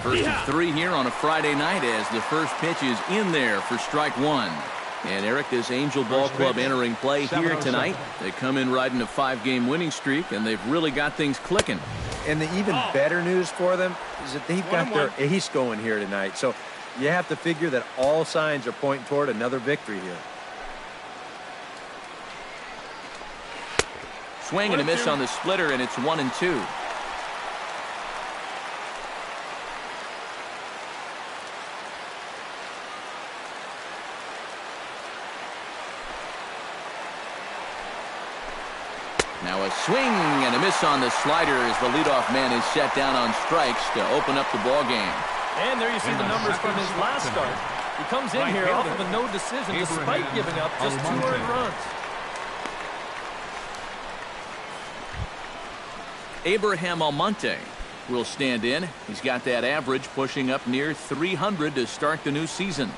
First and 3 here on a Friday night as the first pitch is in there for strike one. And Eric, this Angel Ball Club entering play here tonight. They come in riding a 5-game winning streak, and they've really got things clicking. And the even better news for them is that they've got their ace going here tonight. So you have to figure that all signs are pointing toward another victory here. Swing and a miss on the splitter, and it's 1-2. Now a swing and a miss on the slider as the leadoff man is set down on strikes to open up the ball game. And there you see the numbers from his last start. He comes in here off of a no decision despite giving up just 2 earned runs. Abraham Almonte will stand in. He's got that average pushing up near 300 to start the new season.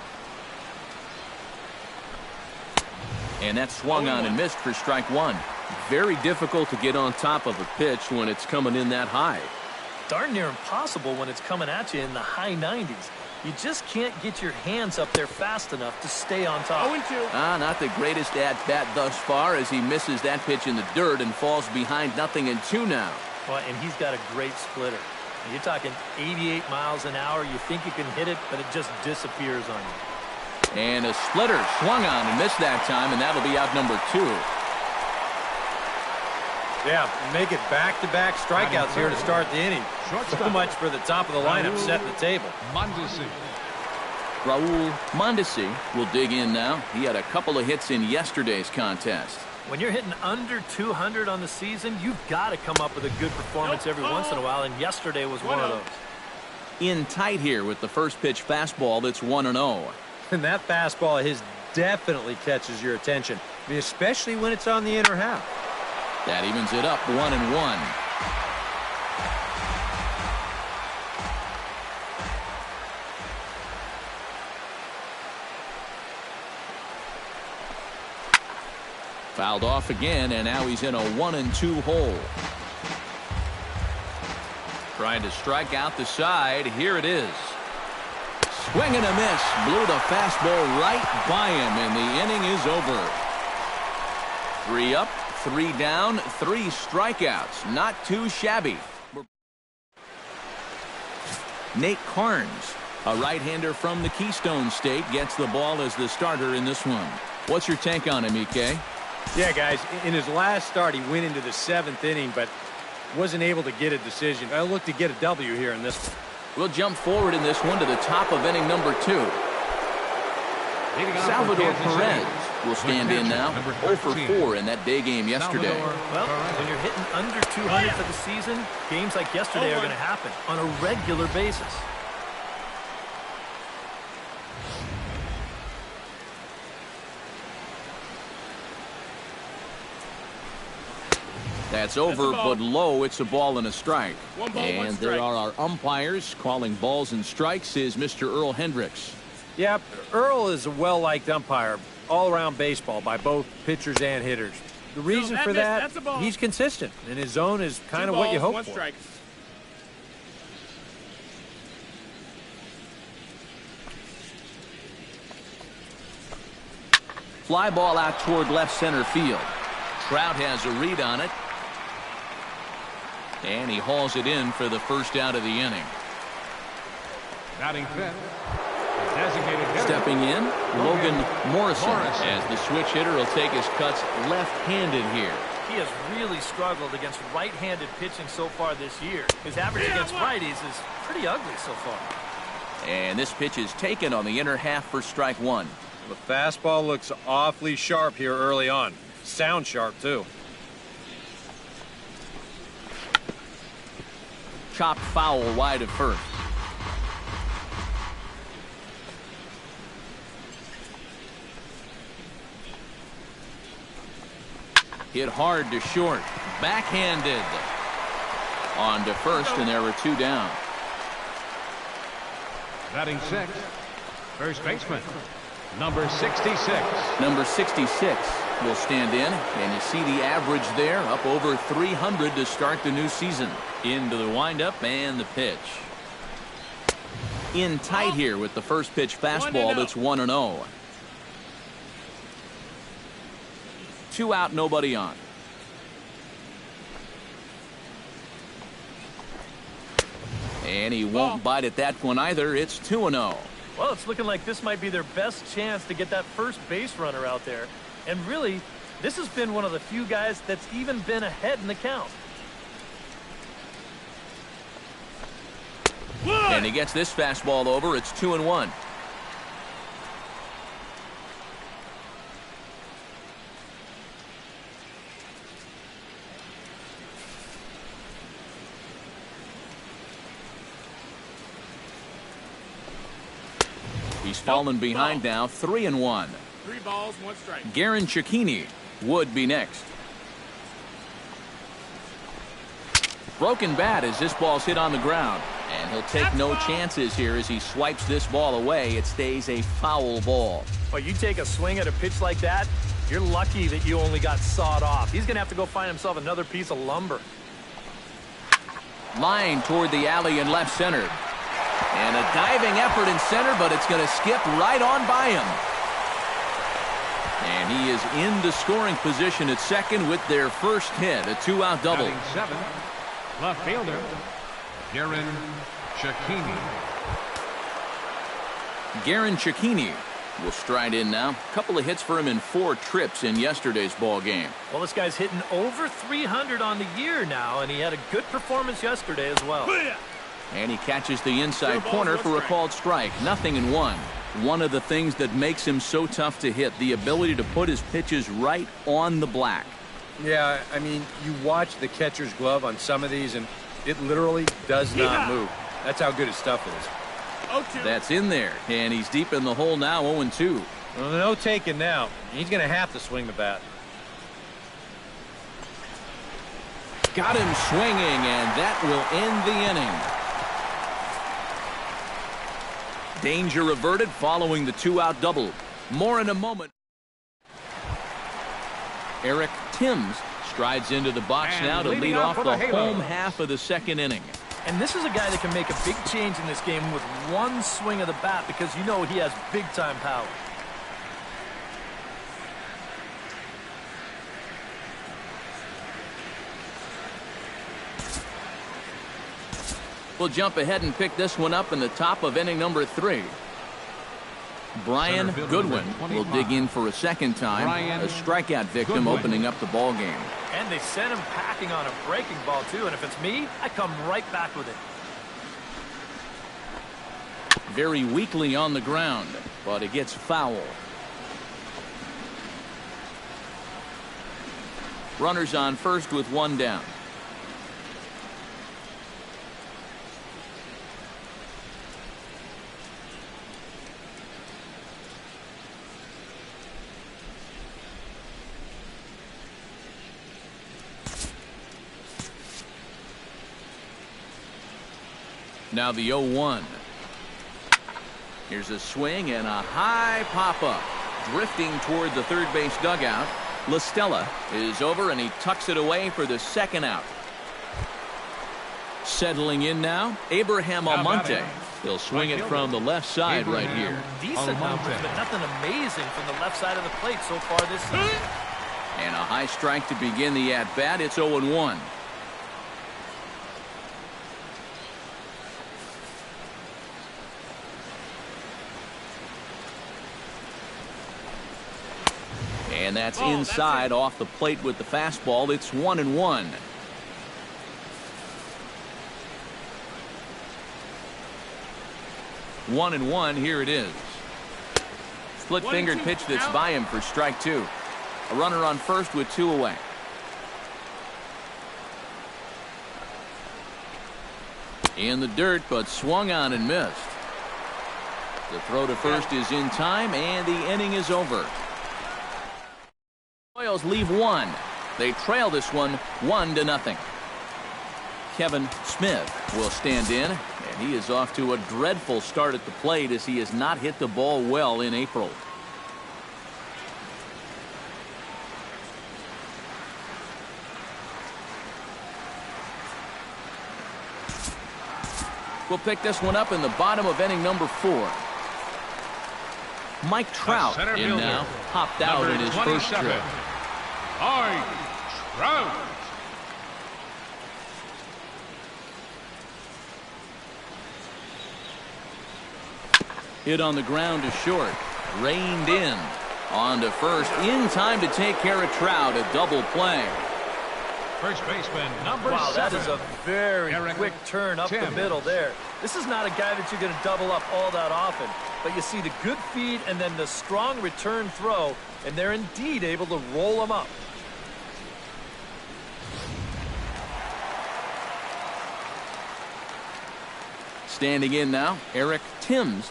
And that swung on and missed for strike one. Very difficult to get on top of a pitch when it's coming in that high. Darn near impossible when it's coming at you in the high 90s. You just can't get your hands up there fast enough to stay on top. 0-2. Not the greatest at-bat thus far as he misses that pitch in the dirt and falls behind 0-2 now. Well, and he's got a great splitter. You're talking 88 miles an hour. You think you can hit it, but it just disappears on you. And a splitter swung on and missed that time, and that'll be out number 2. Yeah, make it back-to-back strikeouts here to start the inning. So much for the top of the lineup setting the table. Raul Mondesi will dig in now. He had a couple of hits in yesterday's contest. When you're hitting under 200 on the season, you've got to come up with a good performance every once in a while, and yesterday was one of those. In tight here with the first pitch fastball that's 1-0. And that fastball of his definitely catches your attention, I mean, especially when it's on the inner half. That evens it up 1-1. Fouled off again, and now he's in a 1-2 hole. Trying to strike out the side. Here it is. Swing and a miss. Blew the fastball right by him, and the inning is over. 3 up, 3 down, 3 strikeouts. Not too shabby. Nate Carnes, a right-hander from the Keystone State, gets the ball as the starter in this one. What's your take on him, EK? Yeah, guys, in his last start, he went into the 7th inning, but wasn't able to get a decision. I look to get a W here in this one. We'll jump forward in this one to the top of inning number 2. Salvador Perez will stand in now. 0 for 4 in that day game yesterday. Well, when you're hitting under 200 for the season, games like yesterday are going to happen on a regular basis. That's over, but low. It's a ball and a strike. And there are our umpires calling balls and strikes is Mr. Earl Hendricks. Yeah, Earl is a well-liked umpire all-around baseball by both pitchers and hitters. The reason for that, he's consistent, and his zone is kind of what you hope for. Fly ball out toward left center field. Trout has a read on it. And he hauls it in for the first out of the inning. Batting fifth, designated hitter. Stepping in, Logan Morrison, as the switch hitter will take his cuts left-handed here. He has really struggled against right-handed pitching so far this year. His average against righties is pretty ugly so far. And this pitch is taken on the inner half for strike one. The fastball looks awfully sharp here early on. Sound sharp, too. Chopped foul wide of first. Hit hard to short. Backhanded. On to first, and there were 2 down. Batting sixth, first baseman, number 66. Number 66 will stand in, and you see the average there, up over 300 to start the new season. Into the windup and the pitch. In tight here with the first pitch fastball that's 1-0. 2 out, nobody on. And he won't bite at that one either. It's 2-0. Well, it's looking like this might be their best chance to get that first base runner out there. And really, this has been one of the few guys that's even been ahead in the count. And he gets this fastball over. It's 2-1. He's fallen behind now, 3-1. 3 balls, 1 strike. Garen Cecchini would be next. Broken bat as this ball's hit on the ground. And he'll take no chances here as he swipes this ball away. It stays a foul ball. Well, you take a swing at a pitch like that, you're lucky that you only got sawed off. He's going to have to go find himself another piece of lumber. Line toward the alley in left center. And a diving effort in center, but it's going to skip right on by him. And he is into scoring position at second with their first hit, a 2-out double. Batting 7, left fielder, Garen Cecchini. Garen Cecchini will stride in now. A couple of hits for him in 4 trips in yesterday's ball game. Well, this guy's hitting over 300 on the year now, and he had a good performance yesterday as well. And he catches the inside corner for a called strike. 0-1. One of the things that makes him so tough to hit, the ability to put his pitches right on the black. Yeah, I mean, you watch the catcher's glove on some of these, and it literally does not move. That's how good his stuff is. That's in there, and he's deep in the hole now, 0-2. Well, no taking now. He's going to have to swing the bat. Got him swinging, and that will end the inning. Danger averted following the 2-out double. More in a moment. Eric Timms strides into the box And now to lead off the home half of the second inning. And this is a guy that can make a big change in this game with one swing of the bat because you know he has big-time power. We'll jump ahead and pick this one up in the top of inning number 3. Brian Goodwin will dig in for a second time. A strikeout victim opening up the ball game. And they sent him packing on a breaking ball, too. And if it's me, I come right back with it. Very weakly on the ground, but it gets foul. Runners on first with 1 down. Now the 0-1. Here's a swing and a high pop-up. Drifting toward the third base dugout. LaStella is over and he tucks it away for the 2nd out. Settling in now, Abraham Almonte. He'll swing it from the left side right here. Decent numbers, but nothing amazing from the left side of the plate so far this season. And a high strike to begin the at-bat. It's 0-1. And that's inside off the plate with the fastball. It's 1-1. One and one. Here it is. Split-fingered pitch that's by him for strike 2. A runner on first with 2 away. In the dirt, but swung on and missed. The throw to first is in time, and the inning is over. Royals leave 1. They trail this one 1-0. Kevin Smith will stand in, and he is off to a dreadful start at the plate as he has not hit the ball well in April. We'll pick this one up in the bottom of inning number 4. Mike Trout in now. Hopped out in his first trip. Mike Trout. Hit on the ground to short. Reined in. On to first. In time to take care of Trout. A double play. First baseman, number 7. Wow, that is a very Eric quick turn up the middle there. This is not a guy that you're going to double up all that often. But you see the good feed and then the strong return throw, and they're indeed able to roll him up. Standing in now, Eric Timms.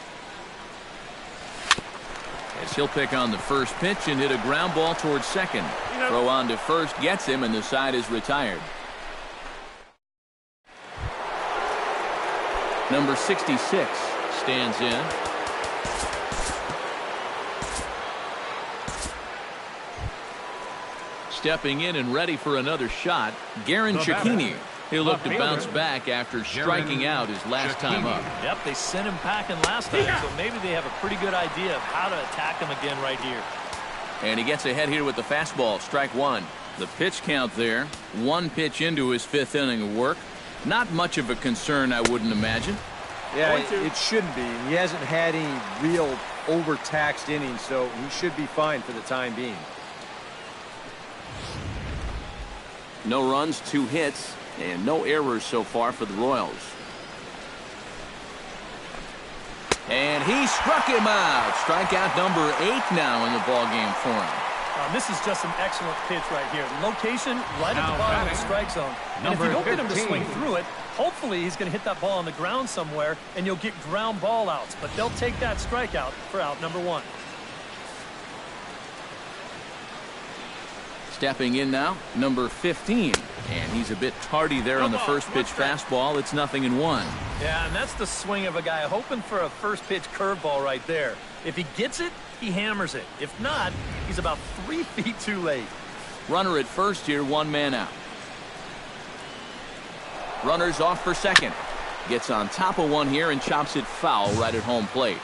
As he'll pick on the first pitch and hit a ground ball towards second. Throw on to first gets him, and the side is retired. Number 66 stands in. Stepping in and ready for another shot, Garen Cecchini. He'll look to bounce back after striking out his last time up. Yep, they sent him packing last time, so maybe they have a pretty good idea of how to attack him again right here. And he gets ahead here with the fastball, strike 1. The pitch count there, 1 pitch into his 5th inning of work. Not much of a concern, I wouldn't imagine. Yeah, it shouldn't be. He hasn't had any real overtaxed innings, so he should be fine for the time being. No runs, 2 hits, and no errors so far for the Royals. And he struck him out. Strikeout number 8 now in the ballgame for him. This is just an excellent pitch right here. Location right at the bottom of the strike zone. And if you don't get him to swing through it, hopefully he's going to hit that ball on the ground somewhere, and you'll get ground ball outs. But they'll take that strikeout for out number 1. Stepping in now, number 15. And he's a bit tardy there on the first pitch fastball. It's 0-1. Yeah, and that's the swing of a guy hoping for a first pitch curveball right there. If he gets it, he hammers it. If not, he's about 3 feet too late. Runner at first here, 1 man out. Runner's off for second. Gets on top of one here and chops it foul right at home plate.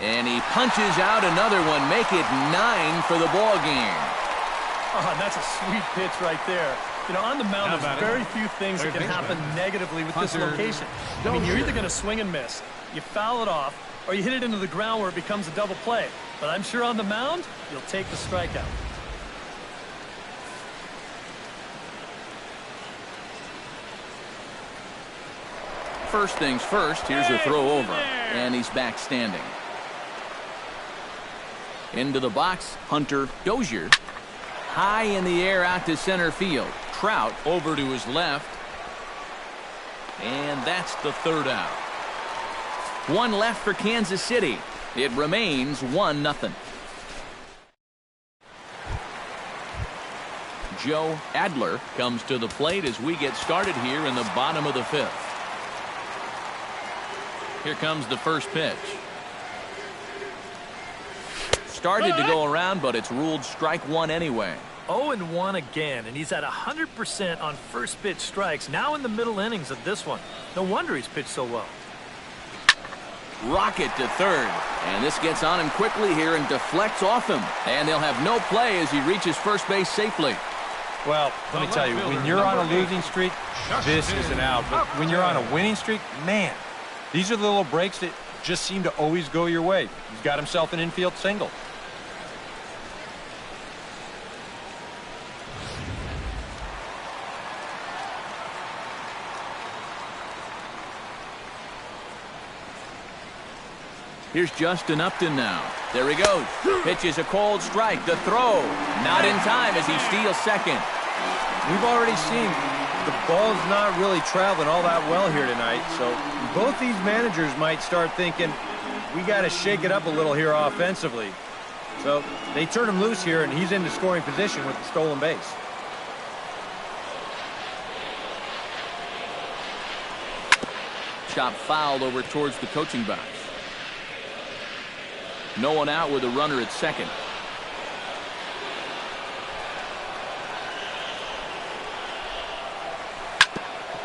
And he punches out another one, make it 9 for the ball game. Oh, and that's a sweet pitch right there. You know, on the mound, there's very few things that can happen negatively with this location. I mean, you're either going to swing and miss, you foul it off, or you hit it into the ground where it becomes a double play. But I'm sure on the mound, you'll take the strikeout. First things first, here's a throw over, and he's back standing. Into the box, Hunter Dozier. High in the air out to center field. Trout over to his left. And that's the 3rd out. 1 left for Kansas City. It remains 1-0. Joe Adler comes to the plate as we get started here in the bottom of the 5th. Here comes the first pitch. Started to go around, but it's ruled strike 1 anyway. 0-1 again, and he's at 100% on first pitch strikes, now in the middle innings of this one. No wonder he's pitched so well. Rocket to third, and this gets on him quickly here and deflects off him. And they'll have no play as he reaches first base safely. Well, let me tell you, when you're on a losing streak, this is an out. But when you're on a winning streak, man, these are the little breaks that just seem to always go your way. He's got himself an infield single. Here's Justin Upton now. There he goes. Pitches a cold strike. The throw. Not in time as he steals second. We've already seen the ball's not really traveling all that well here tonight. So both these managers might start thinking, we got to shake it up a little here offensively. So they turn him loose here, and he's into scoring position with the stolen base. Chop fouled over towards the coaching box. No one out with a runner at second.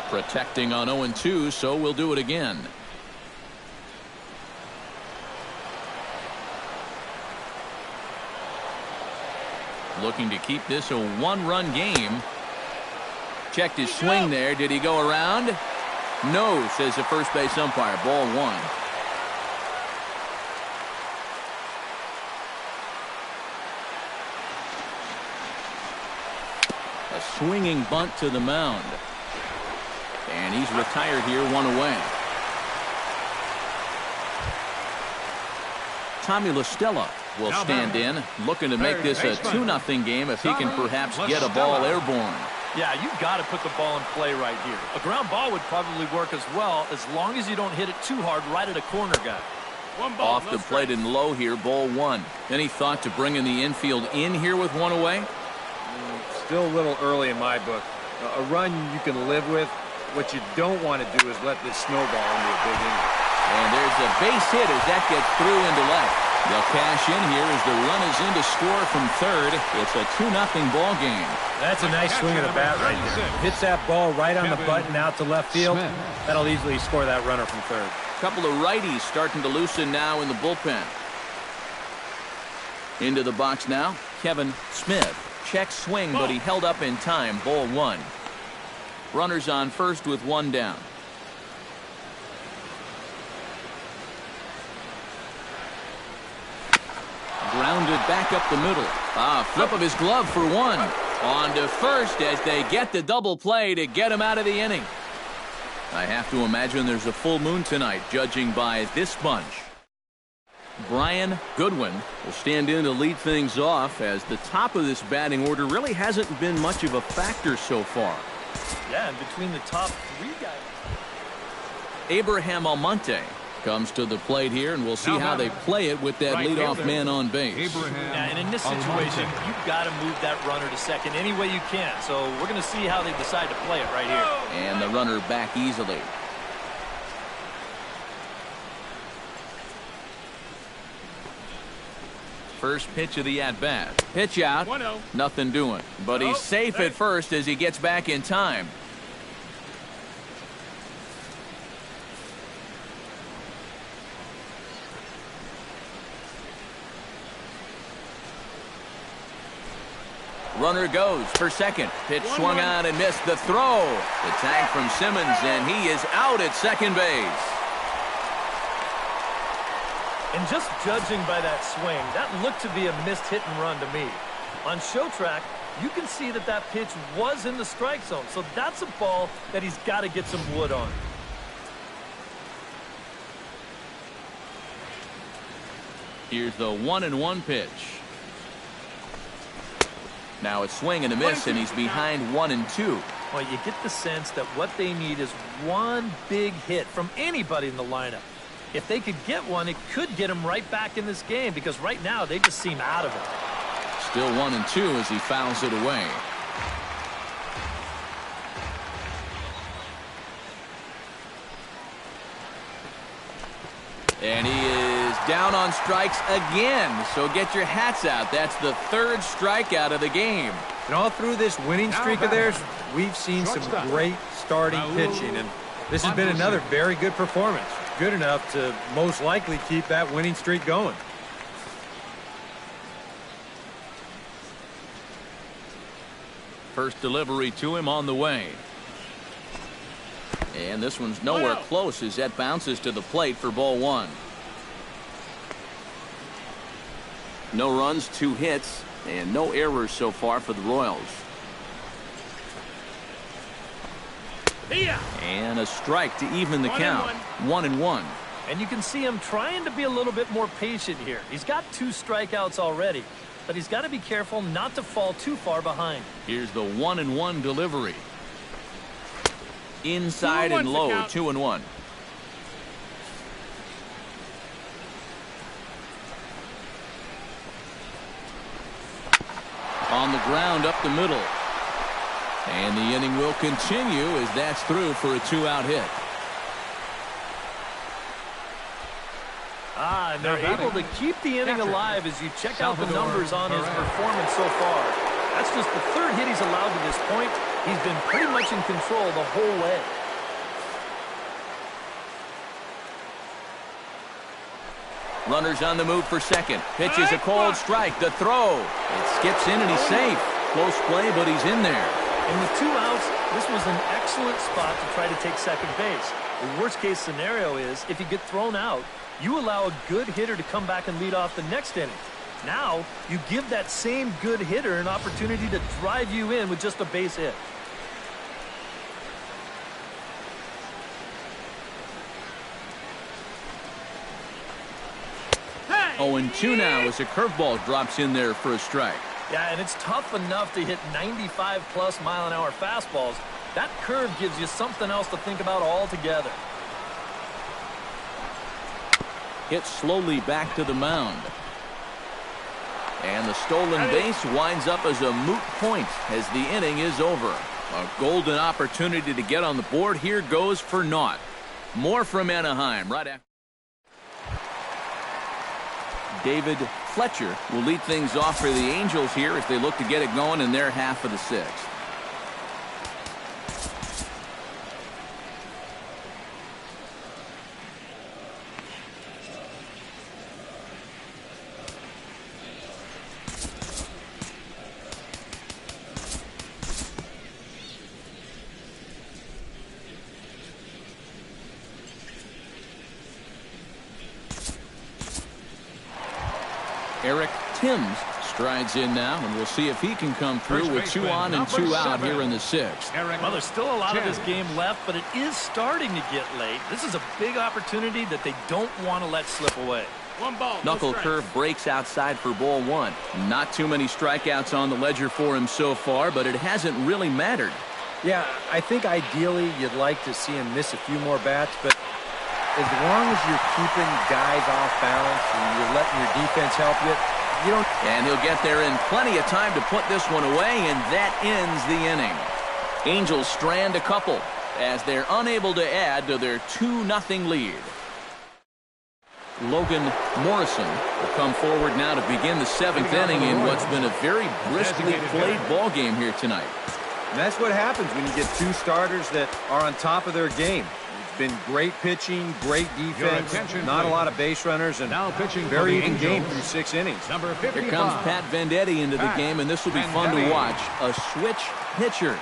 Protecting on 0-2, so we'll do it again. Looking to keep this a one-run game. Checked his swing there. Did he go around? No, says the first base umpire. Ball 1. A swinging bunt to the mound. And he's retired here, 1 away. Tommy LaStella will stand in, looking to make this a 2-0 game if he can perhaps get a ball airborne. Yeah, you've got to put the ball in play right here. A ground ball would probably work as well, as long as you don't hit it too hard right at a corner guy. Off the plate and low here, ball 1. Any thought to bringing the infield in here with 1 away? Still a little early in my book. A run you can live with. What you don't want to do is let this snowball into a big inning. And there's a base hit as that gets through into left. They'll cash in here as the run is in to score from third. It's a 2-0 ball game. That's a nice swing of the bat right there. Hits that ball right on the button out to left field. That'll easily score that runner from third. Couple of righties starting to loosen now in the bullpen. Into the box now, Kevin Smith. Check swing, but he held up in time. Ball 1. Runners on first with 1 down. Grounded back up the middle. Flip of his glove for 1. On to first as they get the double play to get him out of the inning. I have to imagine there's a full moon tonight, judging by this bunch. Brian Goodwin will stand in to lead things off, as the top of this batting order really hasn't been much of a factor so far. Yeah, and between the top 3 guys. Abraham Almonte comes to the plate here, and we'll see how they play it with that leadoff man on base. Yeah, and in this situation, you've got to move that runner to second any way you can. So we're going to see how they decide to play it right here. And the runner back easily. First pitch of the at-bat. Pitch out. 1-0. Nothing doing. But he's safe at first as he gets back in time. Runner goes for second. Pitch swung on and missed. The throw. The tag from Simmons, and he is out at second base. And just judging by that swing, that looked to be a missed hit and run to me. On show track, you can see that that pitch was in the strike zone. So that's a ball that he's got to get some wood on. Here's the 1-1 pitch. Now it's swing and a miss, and he's behind 1-2. Well, you get the sense that what they need is one big hit from anybody in the lineup. If they could get one, it could get them right back in this game, because right now they just seem out of it. Still 1-2 as he fouls it away. And he is down on strikes again. So get your hats out. That's the 3rd strikeout of the game. And all through this winning streak of theirs, we've seen some great starting pitching. And this has been another very good performance. Good enough to most likely keep that winning streak going. First delivery to him on the way. And this one's nowhere close as that bounces to the plate for ball 1. No runs, 2 hits, and no errors so far for the Royals. And a strike to even the count. 1-1. And you can see him trying to be a little bit more patient here. He's got 2 strikeouts already, but he's got to be careful not to fall too far behind. Here's the 1-1 delivery. Inside and low, 2-1. On the ground up the middle. And the inning will continue as that's through for a 2-out hit. And they're able to keep the inning alive as you check out the numbers on his performance so far. That's just the third hit he's allowed to this point. He's been pretty much in control the whole way. Runners on the move for second. Pitch is a cold strike. The throw. It skips in and he's safe. Close play, but he's in there. And with 2 outs, this was an excellent spot to try to take second base. The worst case scenario is if you get thrown out, you allow a good hitter to come back and lead off the next inning. Now, you give that same good hitter an opportunity to drive you in with just a base hit. Hey! 0-2 now as a curveball drops in there for a strike. Yeah, and it's tough enough to hit 95+ mile-an-hour fastballs. That curve gives you something else to think about altogether. Hit slowly back to the mound. And the stolen base winds up as a moot point as the inning is over. A golden opportunity to get on the board here goes for naught. More from Anaheim right after. David Fletcher will lead things off for the Angels here as they look to get it going in their half of the sixth. Eric Timms strides in now, and we'll see if he can come through with 2 on and 2 out here in the sixth. Well, there's still a lot of this game left, but it is starting to get late. This is a big opportunity that they don't want to let slip away. 1 ball. Knuckle curve breaks outside for ball 1. Not too many strikeouts on the ledger for him so far, but it hasn't really mattered. Yeah, I think ideally you'd like to see him miss a few more bats, but as long as you're keeping guys off balance and you're letting your defense help you don't. And he'll get there in plenty of time to put this one away, and that ends the inning. Angels strand a couple as they're unable to add to their 2-0 lead. Logan Morrison will come forward now to begin the 7th inning in what's been a very briskly played ball game here tonight. And that's what happens when you get 2 starters that are on top of their game. It's been great pitching, great defense, not a lot of base runners, and now pitching very even game through 6 innings. Number 55. Here comes Pat Venditti into the game, and this will be fun to watch. A switch pitcher.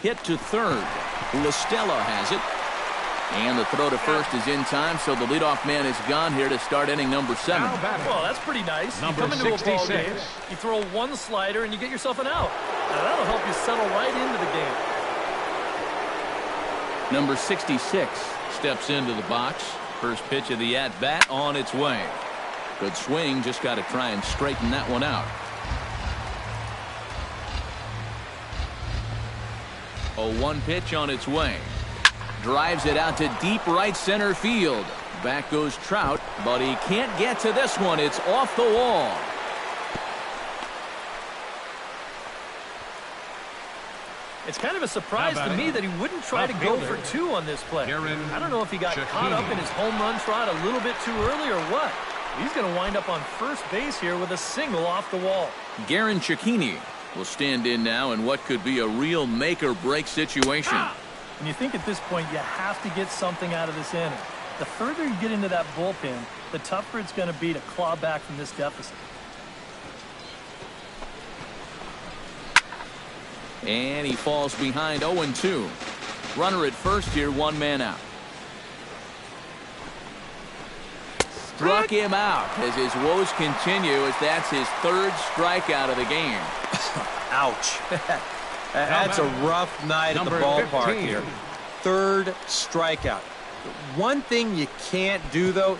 Hit to third. LaStella has it. And the throw to first is in time, so the leadoff man is gone here to start inning number 7. Well, that's pretty nice. Number you come into 66. a ball game, you throw 1 slider, and you get yourself an out. Now, that'll help you settle right into the game. Number 66 steps into the box. First pitch of the at-bat on its way. Good swing, just got to try and straighten that one out. 0-1 pitch on its way. Drives it out to deep right center field. Back goes Trout, but he can't get to this one. It's off the wall. It's kind of a surprise to me that he wouldn't try to go for 2 on this play. I don't know if he got caught up in his home run trot a little bit too early or what. He's going to wind up on first base here with a single off the wall. Garen Cecchini will stand in now in what could be a real make-or-break situation. And you think at this point you have to get something out of this inning. The further you get into that bullpen, the tougher it's going to be to claw back from this deficit. And he falls behind 0-2. Runner at first here, 1 man out. Struck him out as his woes continue as that's his 3rd strikeout of the game. Ouch. That's a rough night at the ballpark 15. here. 3rd strikeout. One thing you can't do, though,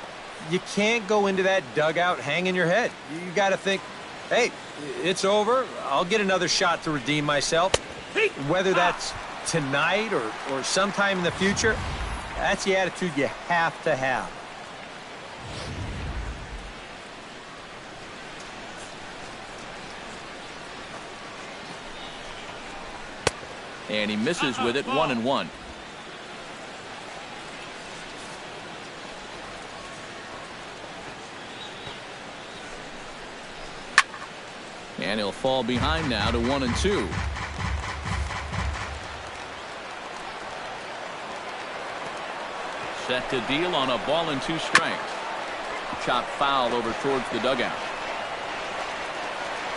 you can't go into that dugout hanging your head. You got to think, hey, it's over. I'll get another shot to redeem myself. Whether that's tonight or sometime in the future, that's the attitude you have to have. And he misses with it, 1-1. And he'll fall behind now to 1-2. Set to deal on a ball and 2 strikes. Chop foul over towards the dugout.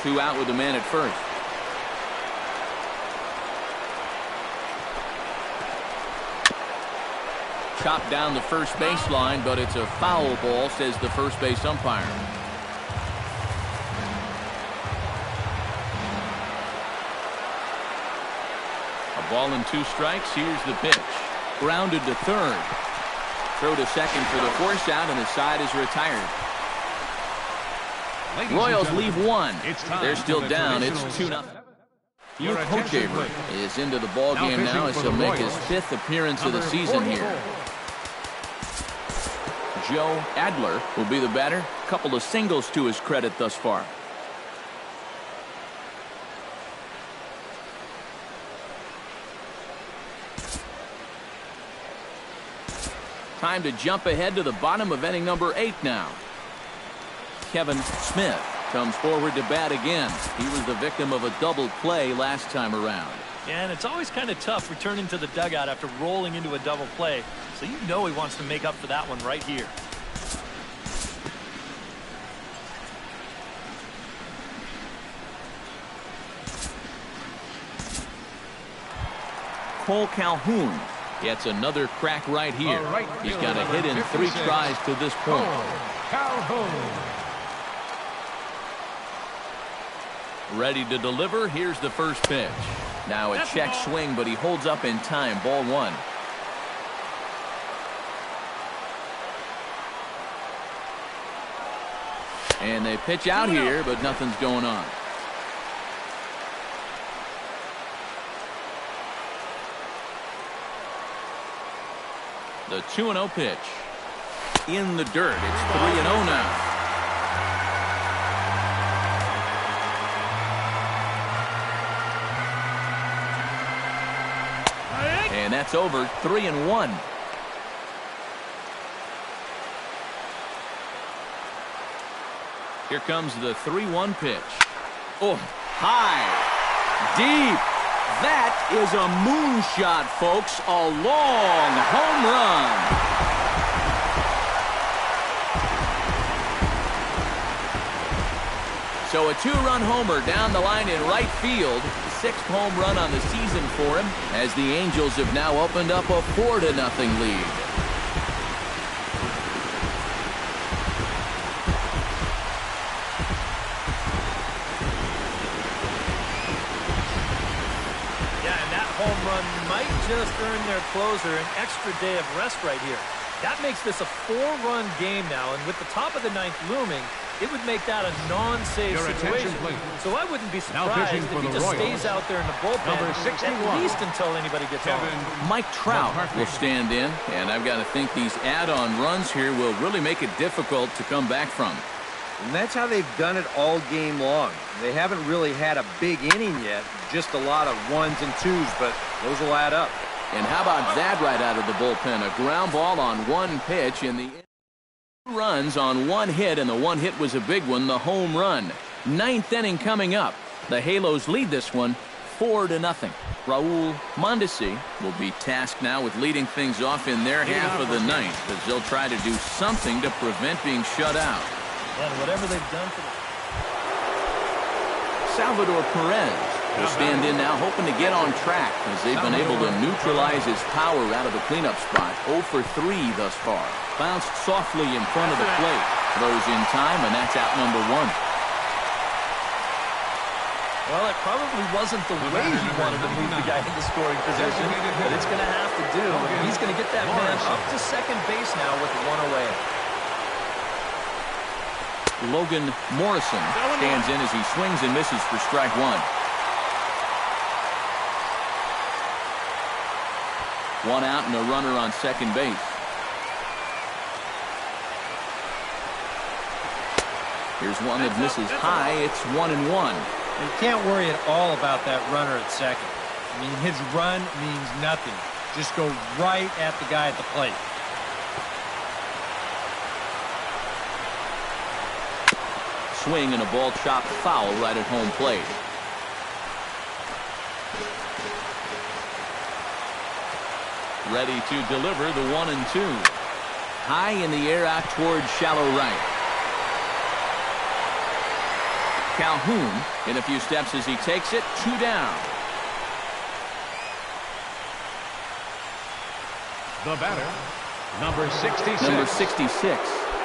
2 out with the man at first. Chopped down the first baseline, but it's a foul ball, says the first base umpire. A ball and 2 strikes. Here's the pitch. Grounded to third. Throw to second for the force out, and the side is retired. Royals leave 1. They're still down. It's 2-0. Luke Hochever is into the ball game now as he'll make his 5th appearance of the season here. Joe Adler will be the batter. A couple of singles to his credit thus far. Time to jump ahead to the bottom of inning number 8 now. Kevin Smith comes forward to bat again. He was the victim of a double play last time around. Yeah, and it's always kind of tough returning to the dugout after rolling into a double play. So you know he wants to make up for that one right here. Cole Calhoun gets another crack right here. He's got a hit in 3 tries to this point. Calhoun. Ready to deliver. Here's the first pitch. Now a check swing, but he holds up in time. Ball 1. And they pitch out here, but nothing's going on. The 2-0 pitch. In the dirt. It's 3-0 now. And that's over. 3-1. Here comes the 3-1 pitch. Oh, high, deep. That is a moonshot, folks. A long home run. So a 2-run homer down the line in right field. 6th home run on the season for him, as the Angels have now opened up a 4-0 lead. Home run might just earn their closer an extra day of rest right here. That makes this a 4-run game now, and with the top of the 9th looming, it would make that a non-save situation. So I wouldn't be surprised if he just stays out there in the bullpen at least until anybody gets on. Mike Trout will stand in, and I've got to think these add-on runs here will really make it difficult to come back from. And that's how they've done it all game long. They haven't really had a big inning yet, just a lot of 1s and 2s, but those will add up. And how about that right out of the bullpen? A ground ball on 1 pitch, and the 2 runs on 1 hit, and the 1 hit was a big one, the home run. 9th inning coming up. The Halos lead this one 4-0. Raul Mondesi will be tasked now with leading things off in their half of the 9th, as they'll try to do something to prevent being shut out. And whatever they've done for them. Salvador Perez will stand in now, hoping to get on track, as they've been able to neutralize his power out of the cleanup spot. 0 for 3 thus far. Bounced softly in front of the plate. Throws in time, and that's out number 1. Well, it probably wasn't the way he wanted to move the guy into scoring position, but it's going to have to do. He's going to get that man up to second base now with 1 away. Logan Morrison stands in as he swings and misses for strike 1. 1 out and a runner on second base. Here's one that misses high. It's 1-1. You can't worry at all about that runner at second. I mean, his run means nothing. Just go right at the guy at the plate. Swing and a ball chopped foul right at home plate. Ready to deliver the 1-2. High in the air out towards shallow right. Calhoun in a few steps as he takes it. 2 down. The batter, number 66. Number 66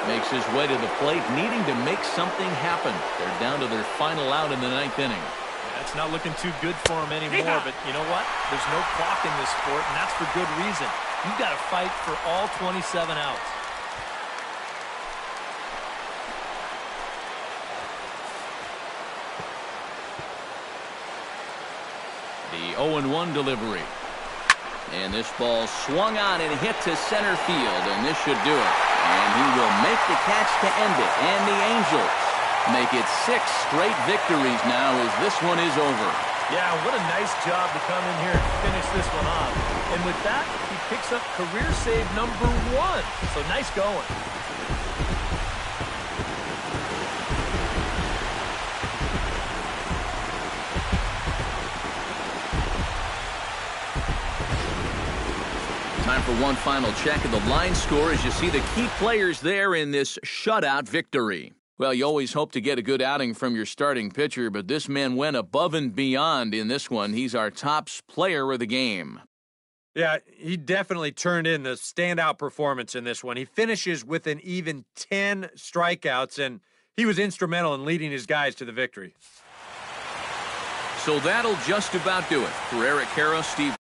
makes his way to the plate, needing to make something happen. They're down to their final out in the 9th inning. That's not looking too good for him anymore, but you know what? There's no clock in this sport, and that's for good reason. You've got to fight for all 27 outs. The 0-1 delivery. And this ball swung on and hit to center field, and this should do it. And he will make the catch to end it. And the Angels make it 6 straight victories now as this one is over. Yeah, what a nice job to come in here and finish this one off. And with that, he picks up career save number 1. So nice going. Time for one final check of the line score as you see the key players there in this shutout victory. Well, you always hope to get a good outing from your starting pitcher, but this man went above and beyond in this one. He's our top player of the game. Yeah, he definitely turned in the standout performance in this one. He finishes with an even 10 strikeouts, and he was instrumental in leading his guys to the victory. So that'll just about do it. For Eric Harris, Steve